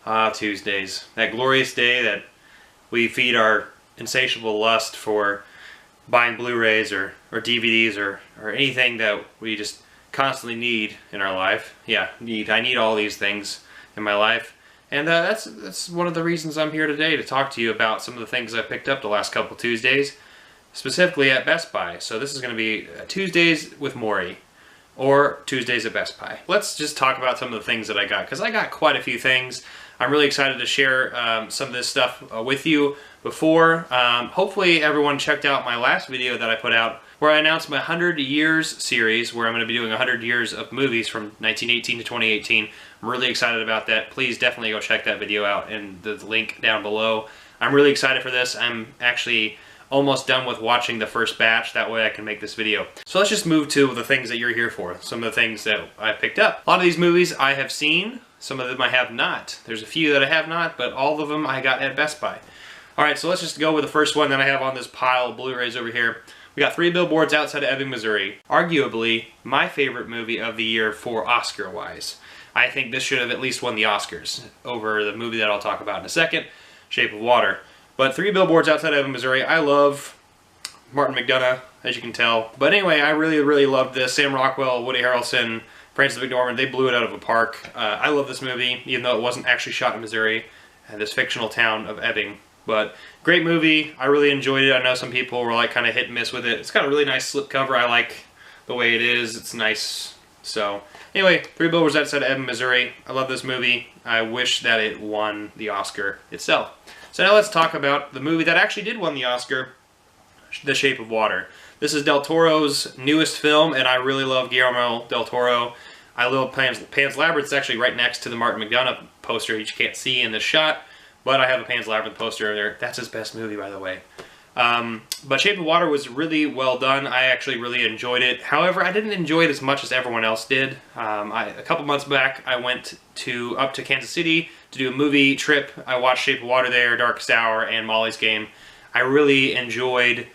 Ah, Tuesdays. That glorious day that we feed our insatiable lust for buying Blu-rays or DVDs or anything that we just constantly need in our life. Yeah, I need all these things in my life. And that's one of the reasons I'm here today, to talk to you about some of the things I picked up the last couple Tuesdays, specifically at Best Buy. So this is going to be Tuesdays with Morrie, or Tuesdays at Best Buy. Let's just talk about some of the things that I got, because I got quite a few things. I'm really excited to share some of this stuff with you before. Hopefully everyone checked out my last video that I put out, where I announced my 100 Years series, where I'm going to be doing 100 years of movies from 1918 to 2018. I'm really excited about that. Please definitely go check that video out in the link down below. I'm really excited for this. I'm actually almost done with watching the first batch. That way I can make this video. So let's just move to the things that you're here for. Some of the things that I picked up. A lot of these movies I have seen. Some of them I have not. There's a few that I have not, but all of them I got at Best Buy. Alright, so let's just go with the first one that I have on this pile of Blu-rays over here. We got Three Billboards Outside of Ebbing, Missouri. Arguably my favorite movie of the year for Oscar-wise. I think this should have at least won the Oscars over the movie that I'll talk about in a second, Shape of Water. But Three Billboards Outside of Ebbing, Missouri, I love Martin McDonagh, as you can tell. But anyway, I really loved this. Sam Rockwell, Woody Harrelson, Frances McDormand, they blew it out of the park. I love this movie, even though it wasn't actually shot in Missouri, this fictional town of Ebbing. But great movie. I really enjoyed it. I know some people were like kind of hit and miss with it. It's got a really nice slipcover. I like the way it is. It's nice. So anyway, Three Billboards Outside of Ebbing, Missouri. I love this movie. I wish that it won the Oscar itself. So now let's talk about the movie that actually did win the Oscar, The Shape of Water. This is Del Toro's newest film, and I really love Guillermo del Toro. I love Pan's Labyrinth. It's actually right next to the Martin McDonagh poster, which you can't see in this shot, but I have a Pan's Labyrinth poster there. That's his best movie, by the way. But Shape of Water was really well done. I actually really enjoyed it. However, I didn't enjoy it as much as everyone else did. A couple months back, I went up to Kansas City to do a movie trip. I watched Shape of Water there, Darkest Hour, and Molly's Game. I really enjoyed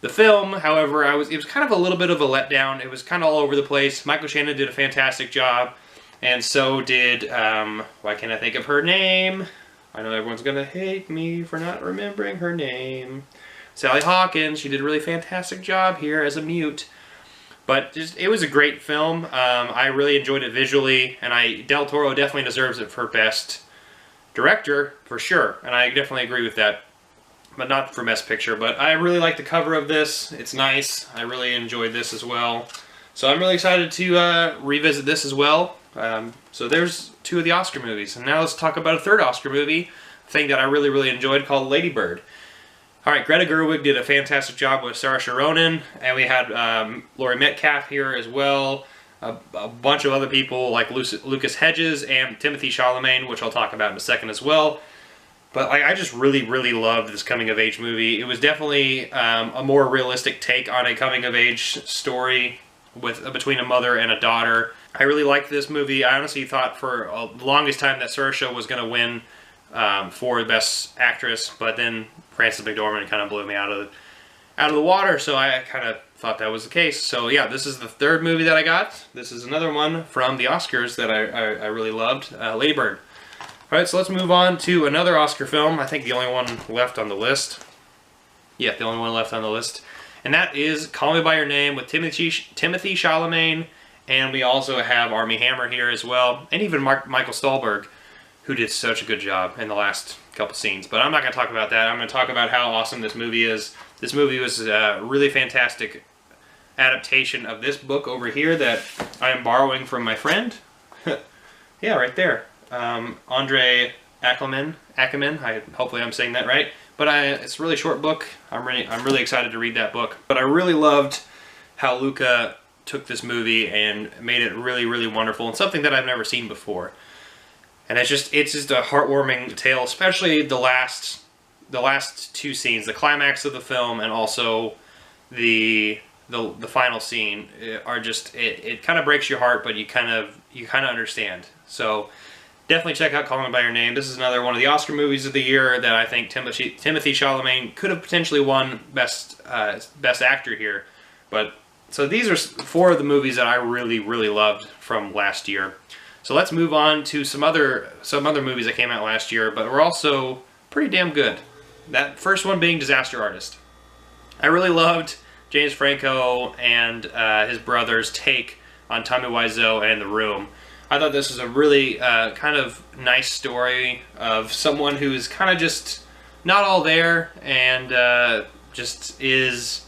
the film. However, it was kind of a little bit of a letdown. It was kind of all over the place. Michael Shannon did a fantastic job, and so did, why can't I think of her name? I know everyone's going to hate me for not remembering her name. Sally Hawkins. She did a really fantastic job here as a mute. But it was a great film. I really enjoyed it visually, and Del Toro definitely deserves it for Best Director, for sure. And I definitely agree with that. But not for Best Picture. But I really like the cover of this. It's nice. I really enjoyed this as well. So I'm really excited to revisit this as well. So there's two of the Oscar movies. And now let's talk about a third Oscar movie, a thing that I really enjoyed, called Lady Bird. Alright, Greta Gerwig did a fantastic job with Saoirse Ronan, and we had Laurie Metcalf here as well. A bunch of other people like Lucas Hedges and Timothy Chalamet, which I'll talk about in a second as well. But I just really loved this coming-of-age movie. It was definitely a more realistic take on a coming-of-age story between a mother and a daughter. I really liked this movie. I honestly thought for the longest time that Saoirse was going to win for Best Actress, but then Frances McDormand kind of blew me out of the water, so I kind of thought that was the case. So yeah, this is the third movie that I got. This is another one from the Oscars that I really loved, Lady Bird. Alright, so let's move on to another Oscar film. I think the only one left on the list. Yeah, the only one left on the list. And that is Call Me By Your Name with Timothy Chalamet, and we also have Armie Hammer here as well, and even Michael Stuhlbarg, who did such a good job in the last couple scenes. But I'm not going to talk about that. I'm going to talk about how awesome this movie is. This movie was a really fantastic adaptation of this book over here that I am borrowing from my friend. Yeah, right there. Andre Ackerman. Hopefully I'm saying that right. But it's a really short book. I'm really excited to read that book. But I really loved how Luca took this movie and made it really wonderful, and something that I've never seen before. And it's just a heartwarming tale, especially the last two scenes, the climax of the film and also the final scene are just it kind of breaks your heart, but you kind of understand. So definitely check out Call Me By Your Name. This is another one of the Oscar movies of the year that I think Timothy Chalamet could have potentially won Best Actor here. But so these are four of the movies that I really loved from last year. So let's move on to some other movies that came out last year, but were also pretty damn good. That first one being Disaster Artist. I really loved James Franco and his brother's take on Tommy Wiseau and The Room. I thought this was a really kind of nice story of someone who's kind of just not all there and just is...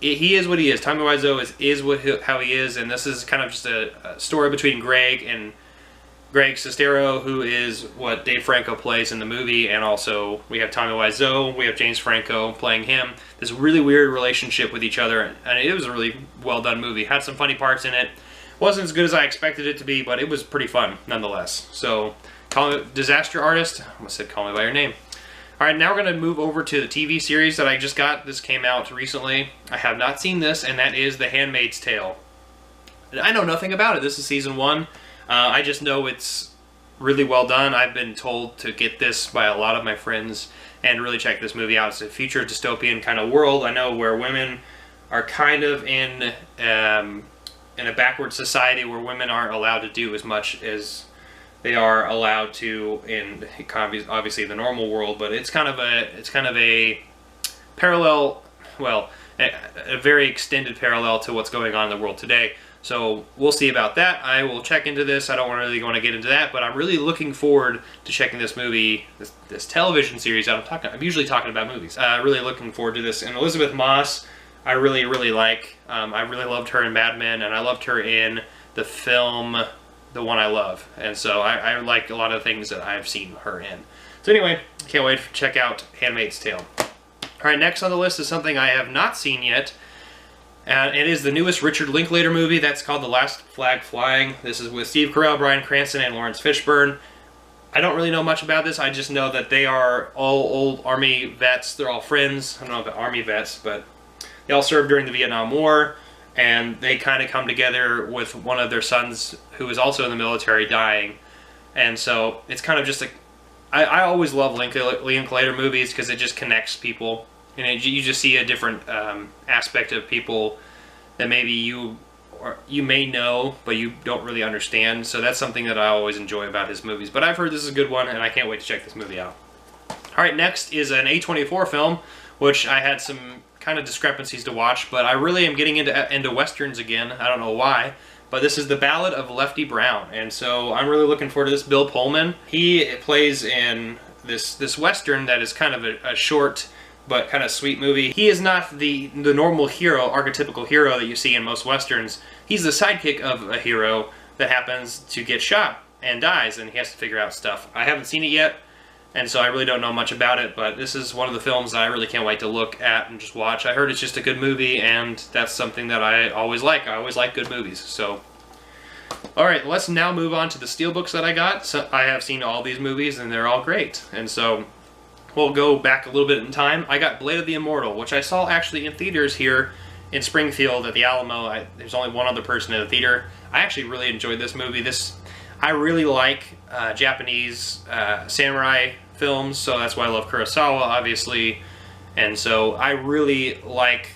He is what he is. Tommy Wiseau is how he is, and this is kind of just a story between Greg and Greg Sestero, who is what Dave Franco plays in the movie, and also we have Tommy Wiseau, we have James Franco playing him. This really weird relationship with each other, and it was a really well done movie. Had some funny parts in it. Wasn't as good as I expected it to be, but it was pretty fun nonetheless. So, Disaster Artist. I almost said Call Me by Your Name. Alright, now we're going to move over to the TV series that I just got. This came out recently. I have not seen this, and that is The Handmaid's Tale. I know nothing about it. This is season 1. I just know it's really well done. I've been told to get this by a lot of my friends and really check this movie out. It's a future dystopian kind of world, I know, where women are kind of in a backward society where women aren't allowed to do as much as they are allowed to in obviously the normal world, but it's kind of a parallel, well, a very extended parallel to what's going on in the world today. So we'll see about that. I will check into this. I don't really want to get into that, but I'm really looking forward to checking this movie, this television series out. I'm usually talking about movies. Really looking forward to this. And Elizabeth Moss, I really like. I really loved her in Mad Men, and I loved her in the film The One I Love. And so I like a lot of things that I've seen her in. So anyway, can't wait to check out Handmaid's Tale. Alright, next on the list is something I have not seen yet. It is the newest Richard Linklater movie that's called The Last Flag Flying. This is with Steve Carell, Bryan Cranston, and Lawrence Fishburne. I don't really know much about this. I just know that they are all old Army vets. They're all friends. I don't know about Army vets, but they all served during the Vietnam War, and they kind of come together with one of their sons who is also in the military dying. And so it's kind of just a... I always love Linklater movies because it just connects people. And you just see a different aspect of people that maybe you may know, but you don't really understand. So that's something that I always enjoy about his movies. But I've heard this is a good one, and I can't wait to check this movie out. Alright, next is an A24 film, which I had some kind of discrepancies to watch, but I really am getting into Westerns again. I don't know why. But this is The Ballad of Lefty Brown, and so I'm really looking forward to this. Bill Pullman, he plays in this Western that is kind of a short but kind of sweet movie. He is not the normal hero, archetypical hero that you see in most Westerns. He's the sidekick of a hero that happens to get shot and dies, and he has to figure out stuff. I haven't seen it yet, and so I really don't know much about it, but this is one of the films that I really can't wait to look at and just watch. I heard it's just a good movie, and that's something that I always like. I always like good movies, so... Alright, let's now move on to the steelbooks that I got. So I have seen all these movies, and they're all great, and so... We'll go back a little bit in time. I got Blade of the Immortal, which I saw actually in theaters here in Springfield at the Alamo. There's only one other person in the theater. I actually really enjoyed this movie. I really like Japanese samurai films, so that's why I love Kurosawa, obviously. And so I really like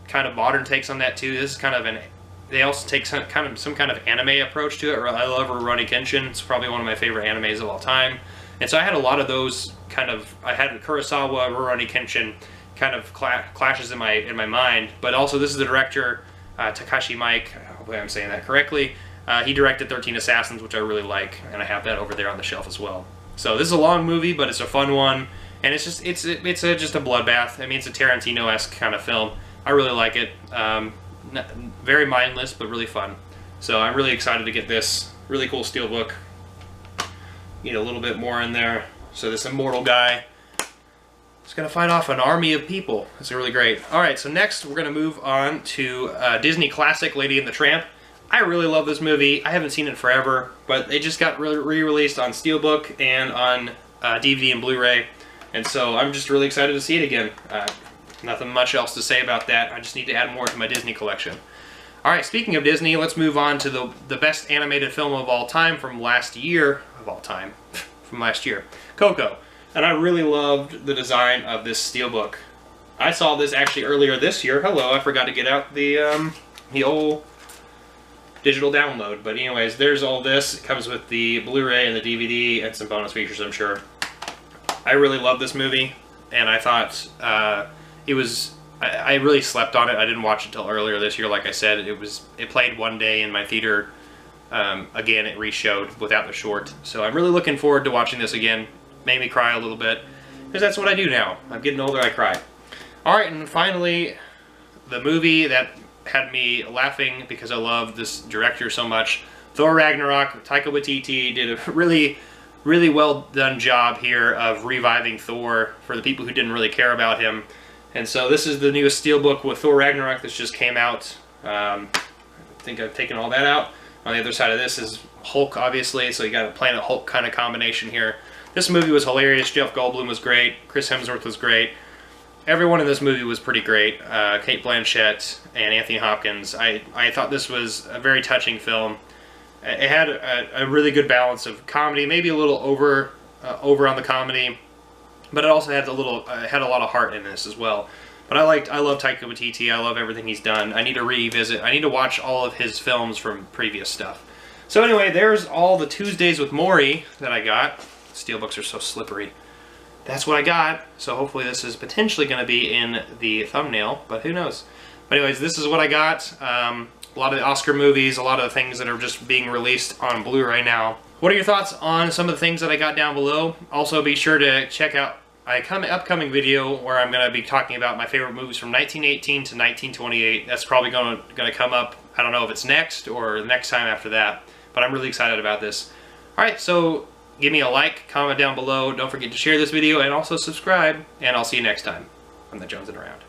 kind of modern takes on that too. This is kind of they also take some kind of anime approach to it. I love Rurouni Kenshin. It's probably one of my favorite animes of all time. And so I had a lot of those I had Kurosawa, Rurouni Kenshin kind of clashes in my mind. But also this is the director, Takashi Miike, hopefully I'm saying that correctly. He directed 13 Assassins, which I really like, and I have that over there on the shelf as well. So this is a long movie, but it's a fun one, and it's just just a bloodbath. I mean, it's a Tarantino-esque kind of film. I really like it. Very mindless, but really fun. So I'm really excited to get this really cool steelbook. Need a little bit more in there. So this immortal guy is going to fight off an army of people. It's really great. Alright, so next we're going to move on to Disney classic Lady and the Tramp. I really love this movie. I haven't seen it forever, but it just got re-released on steelbook and on DVD and Blu-ray. And so I'm just really excited to see it again. Nothing much else to say about that. I just need to add more to my Disney collection. Alright, speaking of Disney, let's move on to the best animated film of all time from last year. From last year. Coco. And I really loved the design of this steelbook. I saw this actually earlier this year. Hello, I forgot to get out the old digital download. But anyways, there's all this. It comes with the Blu-ray and the DVD and some bonus features, I'm sure. I really love this movie, and I thought it was... I really slept on it. I didn't watch it until earlier this year, like I said. It played one day in my theater. Again, it re-showed without the short. So I'm really looking forward to watching this again. Made me cry a little bit, because that's what I do now. I'm getting older, I cry. Alright, and finally, the movie that had me laughing because I love this director so much, Thor Ragnarok. Taika Waititi did a really, really well done job here of reviving Thor for the people who didn't really care about him. And so this is the newest Steelbook with Thor Ragnarok that just came out. I think I've taken all that out. On the other side of this is Hulk, obviously, so you got a Planet Hulk kind of combination here. This movie was hilarious. Jeff Goldblum was great. Chris Hemsworth was great. Everyone in this movie was pretty great. Cate Blanchett and Anthony Hopkins. I thought this was a very touching film. It had a really good balance of comedy, maybe a little over on the comedy, but it also had a lot of heart in this as well. But I love Taika Waititi. I love everything he's done. I need to revisit. I need to watch all of his films from previous stuff. So anyway, there's all the Tuesdays with Morrie that I got. Steelbooks are so slippery. That's what I got. So hopefully this is potentially going to be in the thumbnail, but who knows. But anyways, this is what I got. A lot of the Oscar movies, a lot of the things that are just being released on Blu-ray now. What are your thoughts on some of the things that I got down below? Also, be sure to check out my upcoming video where I'm going to be talking about my favorite movies from 1918 to 1928. That's probably going to come up. I don't know if it's next or the next time after that, but I'm really excited about this. Alright, so give me a like, comment down below. Don't forget to share this video and also subscribe, and I'll see you next time on the Jonesing Around.